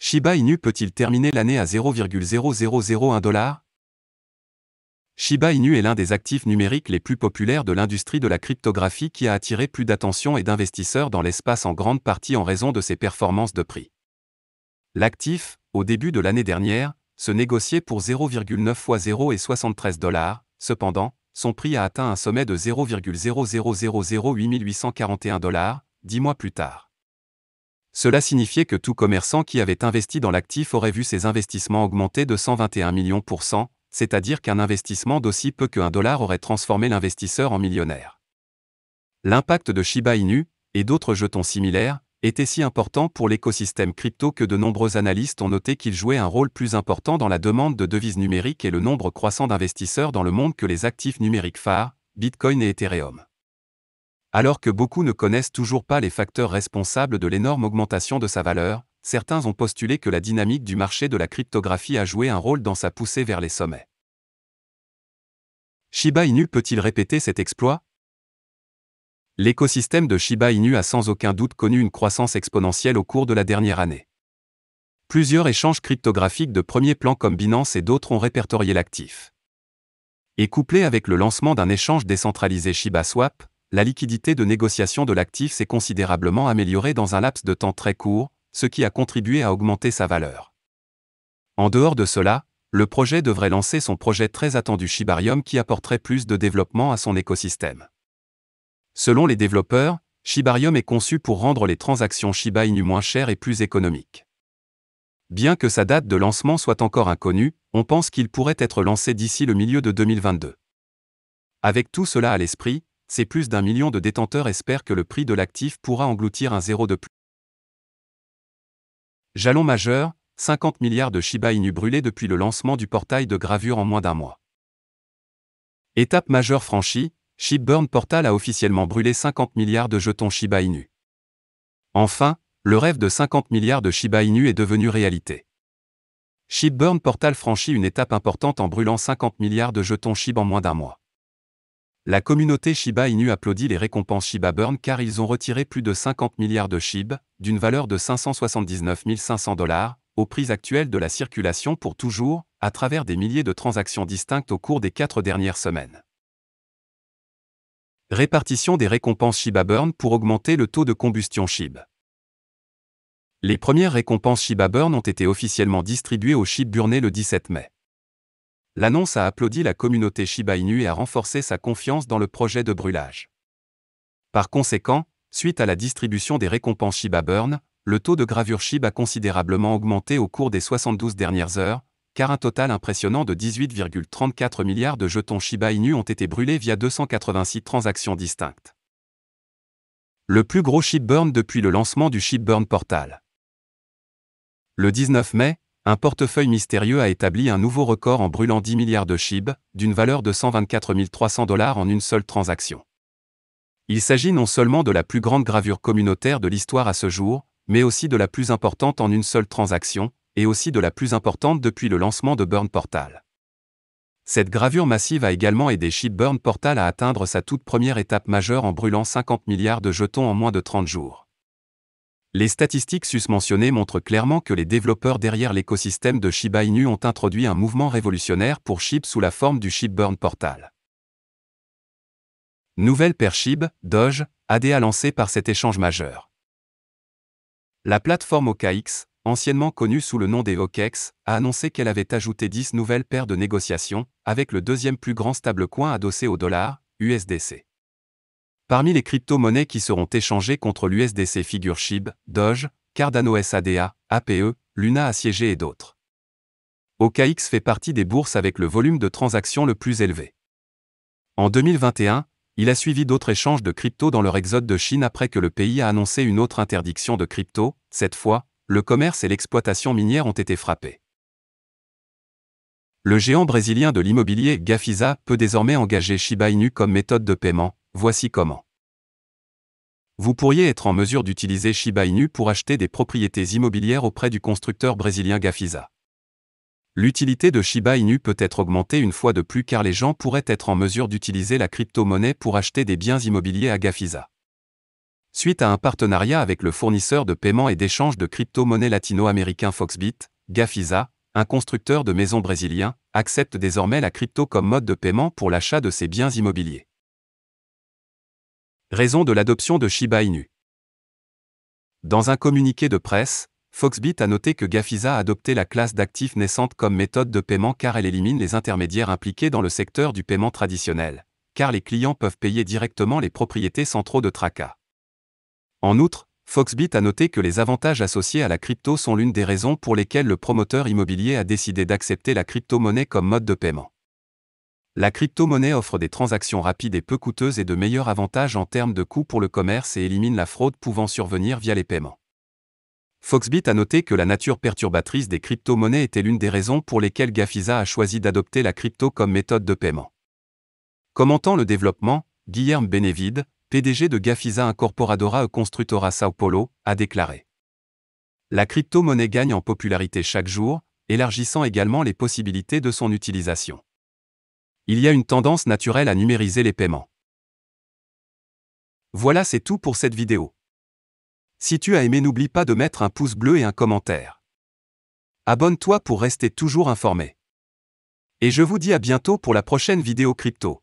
Shiba Inu peut-il terminer l'année à 0,0001 $? Shiba Inu est l'un des actifs numériques les plus populaires de l'industrie de la cryptographie qui a attiré plus d'attention et d'investisseurs dans l'espace en grande partie en raison de ses performances de prix. L'actif, au début de l'année dernière, se négociait pour 0,9 fois 0,73 $. Cependant, son prix a atteint un sommet de 0,00008841 $, 10 mois plus tard. Cela signifiait que tout commerçant qui avait investi dans l'actif aurait vu ses investissements augmenter de 121 millions %, c'est-à-dire qu'un investissement d'aussi peu que $1 aurait transformé l'investisseur en millionnaire. L'impact de Shiba Inu, et d'autres jetons similaires, était si important pour l'écosystème crypto que de nombreux analystes ont noté qu'il jouait un rôle plus important dans la demande de devises numériques et le nombre croissant d'investisseurs dans le monde que les actifs numériques phares, Bitcoin et Ethereum. Alors que beaucoup ne connaissent toujours pas les facteurs responsables de l'énorme augmentation de sa valeur, certains ont postulé que la dynamique du marché de la cryptographie a joué un rôle dans sa poussée vers les sommets. Shiba Inu peut-il répéter cet exploit? L'écosystème de Shiba Inu a sans aucun doute connu une croissance exponentielle au cours de la dernière année. Plusieurs échanges cryptographiques de premier plan comme Binance et d'autres ont répertorié l'actif. Et couplé avec le lancement d'un échange décentralisé ShibaSwap, la liquidité de négociation de l'actif s'est considérablement améliorée dans un laps de temps très court, ce qui a contribué à augmenter sa valeur. En dehors de cela, le projet devrait lancer son projet très attendu Shibarium qui apporterait plus de développement à son écosystème. Selon les développeurs, Shibarium est conçu pour rendre les transactions Shiba Inu moins chères et plus économiques. Bien que sa date de lancement soit encore inconnue, on pense qu'il pourrait être lancé d'ici le milieu de 2022. Avec tout cela à l'esprit, c'est plus d'1 million de détenteurs espèrent que le prix de l'actif pourra engloutir un zéro de plus. Jalon majeur, 50 milliards de Shiba Inu brûlés depuis le lancement du portail de gravure en moins d'1 mois. Étape majeure franchie, Shipburn Portal a officiellement brûlé 50 milliards de jetons Shiba Inu. Enfin, le rêve de 50 milliards de Shiba Inu est devenu réalité. Shipburn Portal franchit une étape importante en brûlant 50 milliards de jetons SHIB en moins d'1 mois. La communauté Shiba Inu applaudit les récompenses Shiba Burn car ils ont retiré plus de 50 milliards de SHIB, d'une valeur de 579 500 $, au prix actuel de la circulation pour toujours, à travers des milliers de transactions distinctes au cours des 4 dernières semaines. Répartition des récompenses Shiba Burn pour augmenter le taux de combustion SHIB. Les premières récompenses Shiba Burn ont été officiellement distribuées aux SHIB burnés le 17 mai. L'annonce a applaudi la communauté Shiba Inu et a renforcé sa confiance dans le projet de brûlage. Par conséquent, suite à la distribution des récompenses Shiba Burn, le taux de gravure SHIB a considérablement augmenté au cours des 72 dernières heures, car un total impressionnant de 18,34 milliards de jetons Shiba Inu ont été brûlés via 286 transactions distinctes. Le plus gros SHIB Burn depuis le lancement du Shipburn Portal. Le 19 mai, un portefeuille mystérieux a établi un nouveau record en brûlant 10 milliards de SHIB, d'une valeur de 124 300 $ en une seule transaction. Il s'agit non seulement de la plus grande gravure communautaire de l'histoire à ce jour, mais aussi de la plus importante en une seule transaction, et aussi de la plus importante depuis le lancement de Burn Portal. Cette gravure massive a également aidé Shipburn Portal à atteindre sa toute première étape majeure en brûlant 50 milliards de jetons en moins de 30 jours. Les statistiques susmentionnées montrent clairement que les développeurs derrière l'écosystème de Shiba Inu ont introduit un mouvement révolutionnaire pour SHIB sous la forme du Shipburn Portal. Nouvelle paire SHIB, Doge, ADA lancée par cet échange majeur. La plateforme OKX, anciennement connue sous le nom des OKEx, a annoncé qu'elle avait ajouté 10 nouvelles paires de négociations, avec le deuxième plus grand stablecoin adossé au dollar, USDC. Parmi les crypto-monnaies qui seront échangées contre l'USDC figurent SHIB, Doge, Cardano SADA, APE, Luna assiégé et d'autres. OKX fait partie des bourses avec le volume de transactions le plus élevé. En 2021, il a suivi d'autres échanges de crypto dans leur exode de Chine après que le pays a annoncé une autre interdiction de crypto. Cette fois, le commerce et l'exploitation minière ont été frappés. Le géant brésilien de l'immobilier Gafisa peut désormais engager Shiba Inu comme méthode de paiement. Voici comment. Vous pourriez être en mesure d'utiliser Shiba Inu pour acheter des propriétés immobilières auprès du constructeur brésilien Gafisa. L'utilité de Shiba Inu peut être augmentée une fois de plus car les gens pourraient être en mesure d'utiliser la crypto-monnaie pour acheter des biens immobiliers à Gafisa. Suite à un partenariat avec le fournisseur de paiement et d'échange de crypto-monnaies latino-américain Foxbit, Gafisa, un constructeur de maisons brésilien, accepte désormais la crypto comme mode de paiement pour l'achat de ses biens immobiliers. Raison de l'adoption de Shiba Inu. Dans un communiqué de presse, Foxbit a noté que Gafisa a adopté la classe d'actifs naissante comme méthode de paiement car elle élimine les intermédiaires impliqués dans le secteur du paiement traditionnel, car les clients peuvent payer directement les propriétés sans trop de tracas. En outre, Foxbit a noté que les avantages associés à la crypto sont l'une des raisons pour lesquelles le promoteur immobilier a décidé d'accepter la crypto-monnaie comme mode de paiement. La crypto-monnaie offre des transactions rapides et peu coûteuses et de meilleurs avantages en termes de coûts pour le commerce et élimine la fraude pouvant survenir via les paiements. Foxbit a noté que la nature perturbatrice des crypto-monnaies était l'une des raisons pour lesquelles Gafisa a choisi d'adopter la crypto comme méthode de paiement. Commentant le développement, Guilherme Benevide, PDG de Gafisa Incorporadora e Construtora São Paulo, a déclaré: La crypto-monnaie gagne en popularité chaque jour, élargissant également les possibilités de son utilisation. Il y a une tendance naturelle à numériser les paiements. Voilà, c'est tout pour cette vidéo. Si tu as aimé, n'oublie pas de mettre un pouce bleu et un commentaire. Abonne-toi pour rester toujours informé. Et je vous dis à bientôt pour la prochaine vidéo crypto.